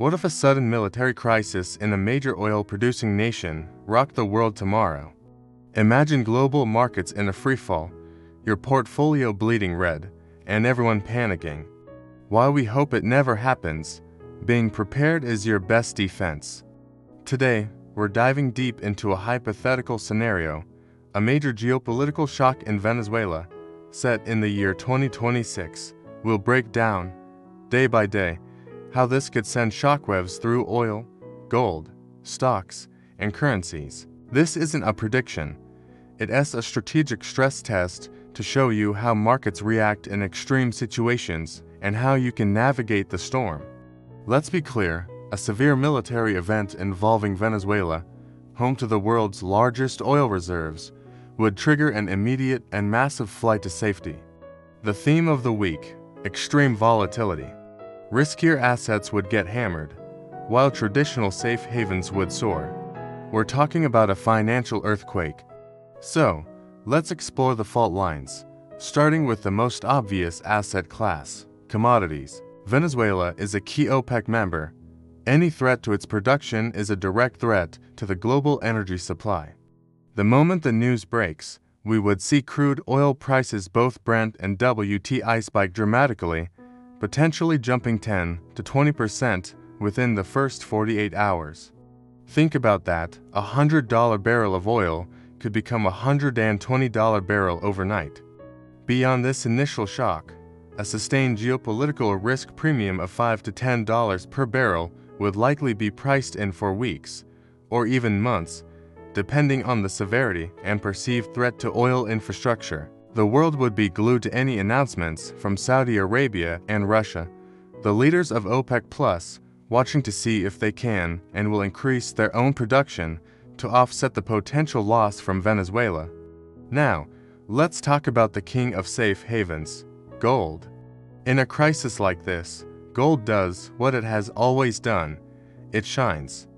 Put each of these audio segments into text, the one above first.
What if a sudden military crisis in a major oil-producing nation rocked the world tomorrow? Imagine global markets in a freefall, your portfolio bleeding red, and everyone panicking. While we hope it never happens, being prepared is your best defense. Today, we're diving deep into a hypothetical scenario, a major geopolitical shock in Venezuela, set in the year 2026. We'll break down, day by day, how this could send shockwaves through oil, gold, stocks, and currencies. This isn't a prediction. It's a strategic stress test to show you how markets react in extreme situations and how you can navigate the storm. Let's be clear, a severe military event involving Venezuela, home to the world's largest oil reserves, would trigger an immediate and massive flight to safety. The theme of the week: extreme volatility. Riskier assets would get hammered, while traditional safe havens would soar. We're talking about a financial earthquake. So, let's explore the fault lines, starting with the most obvious asset class: commodities. Venezuela is a key OPEC member. Any threat to its production is a direct threat to the global energy supply. The moment the news breaks, we would see crude oil prices, both Brent and WTI, spike dramatically, potentially jumping 10 to 20% within the first 48 hours. Think about that: a $100 barrel of oil could become a $120 barrel overnight. Beyond this initial shock, a sustained geopolitical risk premium of $5 to $10 per barrel would likely be priced in for weeks, or even months, depending on the severity and perceived threat to oil infrastructure. The world would be glued to any announcements from Saudi Arabia and Russia, the leaders of OPEC Plus, watching to see if they can and will increase their own production to offset the potential loss from Venezuela. Now, let's talk about the king of safe havens: gold. In a crisis like this, gold does what it has always done: it shines.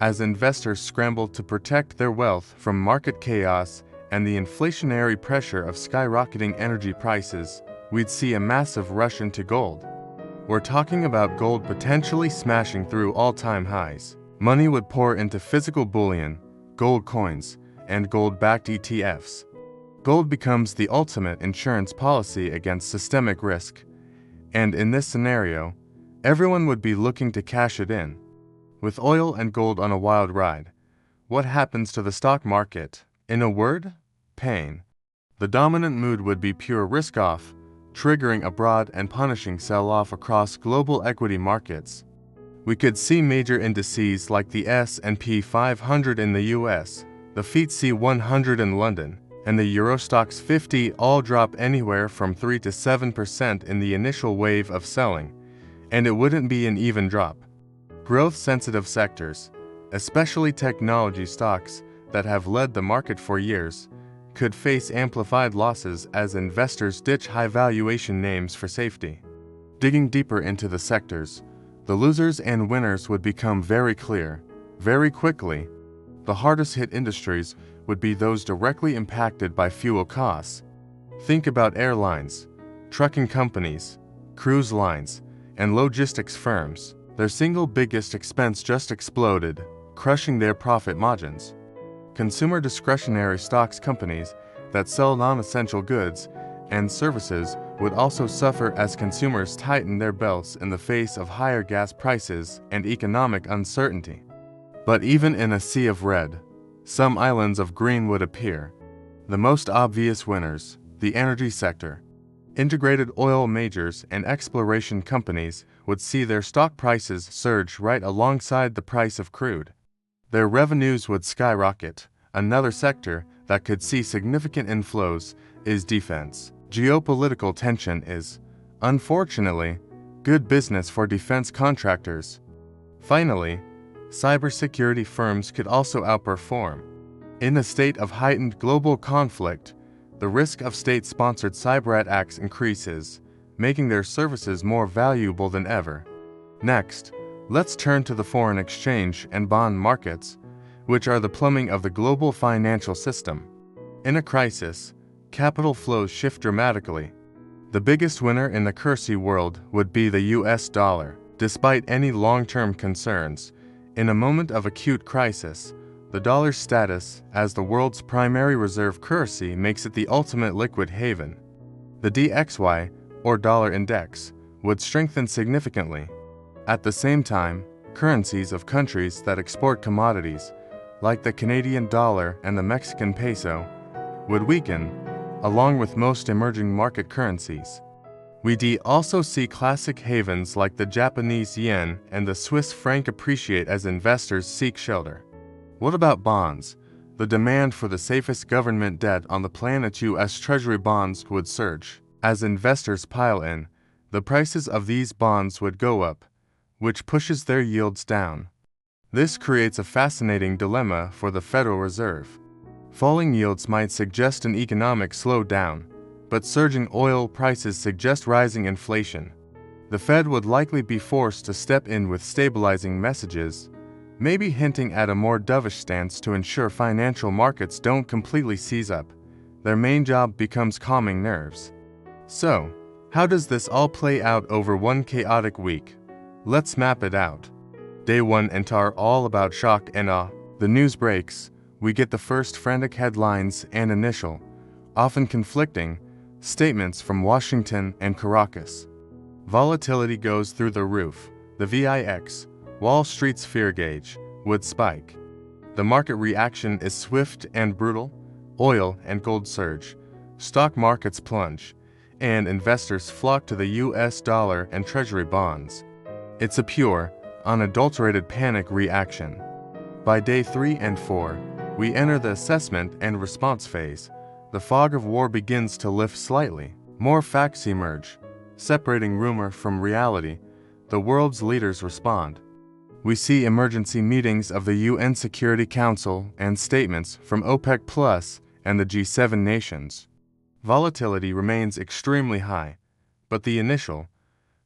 As investors scramble to protect their wealth from market chaos and the inflationary pressure of skyrocketing energy prices, we'd see a massive rush into gold. We're talking about gold potentially smashing through all-time highs. Money would pour into physical bullion, gold coins, and gold-backed ETFs. Gold becomes the ultimate insurance policy against systemic risk. And in this scenario, everyone would be looking to cash it in. With oil and gold on a wild ride, what happens to the stock market? In a word, pain. The dominant mood would be pure risk-off, triggering a broad and punishing sell-off across global equity markets. We could see major indices like the S&P 500 in the US, the FTSE 100 in London, and the Eurostoxx 50 all drop anywhere from 3 to 7% in the initial wave of selling, and it wouldn't be an even drop. Growth-sensitive sectors, especially technology stocks that have led the market for years, could face amplified losses as investors ditch high-valuation names for safety. Digging deeper into the sectors, the losers and winners would become very clear, very quickly. The hardest-hit industries would be those directly impacted by fuel costs. Think about airlines, trucking companies, cruise lines, and logistics firms. Their single biggest expense just exploded, crushing their profit margins. Consumer discretionary stocks, companies that sell non-essential goods and services, would also suffer as consumers tighten their belts in the face of higher gas prices and economic uncertainty. But even in a sea of red, some islands of green would appear. The most obvious winners: the energy sector. Integrated oil majors and exploration companies would see their stock prices surge right alongside the price of crude. Their revenues would skyrocket. Another sector that could see significant inflows is defense. Geopolitical tension is, unfortunately, good business for defense contractors. Finally, cybersecurity firms could also outperform. In a state of heightened global conflict, the risk of state-sponsored cyberattacks increases, making their services more valuable than ever. Next, let's turn to the foreign exchange and bond markets, which are the plumbing of the global financial system. In a crisis, capital flows shift dramatically. The biggest winner in the currency world would be the US dollar. Despite any long-term concerns, in a moment of acute crisis, the dollar's status as the world's primary reserve currency makes it the ultimate liquid haven. The DXY, or dollar index, would strengthen significantly. At the same time, currencies of countries that export commodities, like the Canadian dollar and the Mexican peso, would weaken, along with most emerging market currencies. We also see classic havens like the Japanese yen and the Swiss franc appreciate as investors seek shelter. What about bonds? The demand for the safest government debt on the planet, U.S. Treasury bonds, would surge. As investors pile in, the prices of these bonds would go up, which pushes their yields down. This creates a fascinating dilemma for the Federal Reserve. Falling yields might suggest an economic slowdown, but surging oil prices suggest rising inflation. The Fed would likely be forced to step in with stabilizing messages, maybe hinting at a more dovish stance to ensure financial markets don't completely seize up. Their main job becomes calming nerves. So, how does this all play out over one chaotic week? Let's map it out. Day 1 are all about shock and awe. The news breaks, we get the first frantic headlines and initial, often conflicting, statements from Washington and Caracas. Volatility goes through the roof. The VIX, Wall Street's fear gauge, would spike. The market reaction is swift and brutal. Oil and gold surge, stock markets plunge, and investors flock to the US dollar and Treasury bonds. It's a pure, unadulterated panic reaction. By day 3 and 4, we enter the assessment and response phase. The fog of war begins to lift slightly. More facts emerge, separating rumor from reality. The world's leaders respond. We see emergency meetings of the UN Security Council and statements from OPEC Plus and the G7 nations. Volatility remains extremely high, but the initial,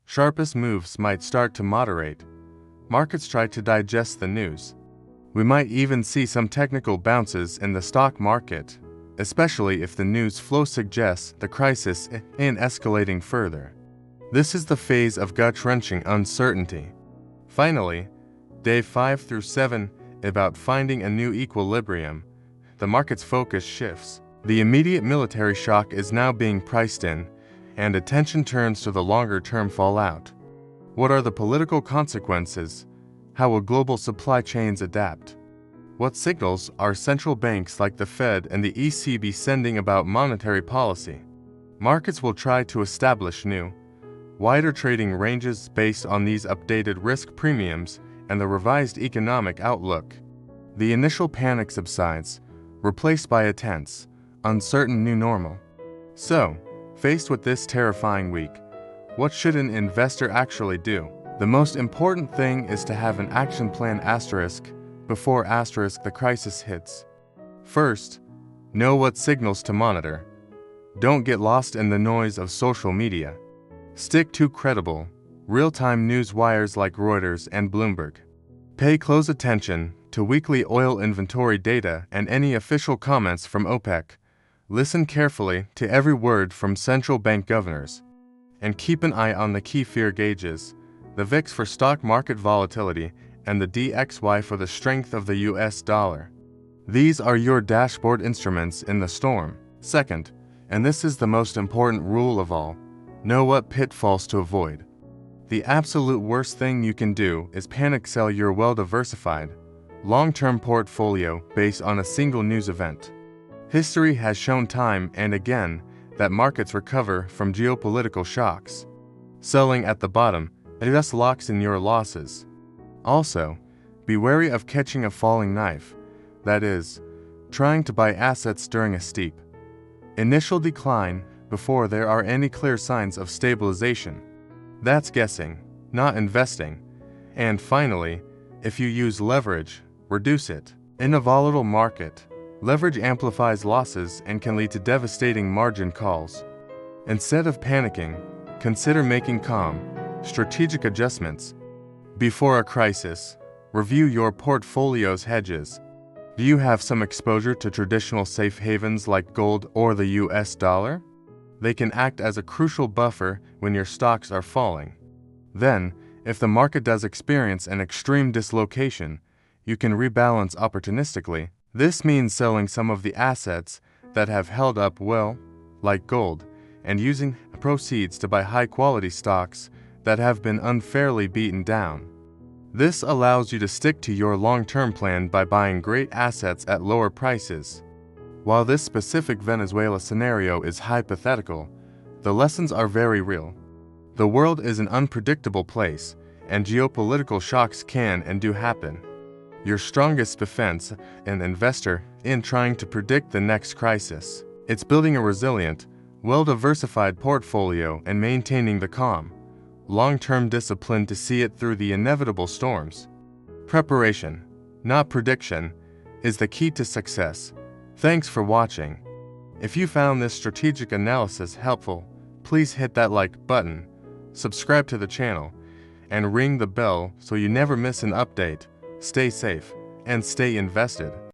sharpest moves might start to moderate. Markets try to digest the news. We might even see some technical bounces in the stock market, especially if the news flow suggests the crisis is escalating further. This is the phase of gut-wrenching uncertainty. Finally, day 5 through 7 about finding a new equilibrium. The market's focus shifts. The immediate military shock is now being priced in, and attention turns to the longer-term fallout. What are the political consequences? How will global supply chains adapt? What signals are central banks like the Fed and the ECB sending about monetary policy? Markets will try to establish new, wider trading ranges based on these updated risk premiums and the revised economic outlook. The initial panic subsides, replaced by a tense, uncertain new normal. So, faced with this terrifying week, what should an investor actually do? The most important thing is to have an action plan before the crisis hits. First, know what signals to monitor. Don't get lost in the noise of social media. Stick to credible, real-time news wires like Reuters and Bloomberg. Pay close attention to weekly oil inventory data and any official comments from OPEC. Listen carefully to every word from central bank governors. And keep an eye on the key fear gauges, the VIX for stock market volatility and the DXY for the strength of the US dollar. These are your dashboard instruments in the storm. Second, and this is the most important rule of all, know what pitfalls to avoid. The absolute worst thing you can do is panic sell your well-diversified, long-term portfolio based on a single news event. History has shown time and again that markets recover from geopolitical shocks. Selling at the bottom, it just locks in your losses. Also, be wary of catching a falling knife, that is, trying to buy assets during a steep initial decline before there are any clear signs of stabilization. That's guessing, not investing. And finally, if you use leverage, reduce it. In a volatile market, leverage amplifies losses and can lead to devastating margin calls. Instead of panicking, consider making calm, strategic adjustments. Before a crisis, review your portfolio's hedges. Do you have some exposure to traditional safe havens like gold or the US dollar? They can act as a crucial buffer when your stocks are falling. Then, If the market does experience an extreme dislocation, you can rebalance opportunistically. This means selling some of the assets that have held up well, like gold, and using proceeds to buy high-quality stocks that have been unfairly beaten down. This allows you to stick to your long-term plan by buying great assets at lower prices. While this specific Venezuela scenario is hypothetical, the lessons are very real. The world is an unpredictable place, and geopolitical shocks can and do happen. Your strongest defense, an investor, in trying to predict the next crisis. It's building a resilient, well-diversified portfolio and maintaining the calm, long-term discipline to see it through the inevitable storms. Preparation, not prediction, is the key to success. Thanks for watching. If you found this strategic analysis helpful, please hit that like button, subscribe to the channel, and ring the bell so you never miss an update. Stay safe and stay invested.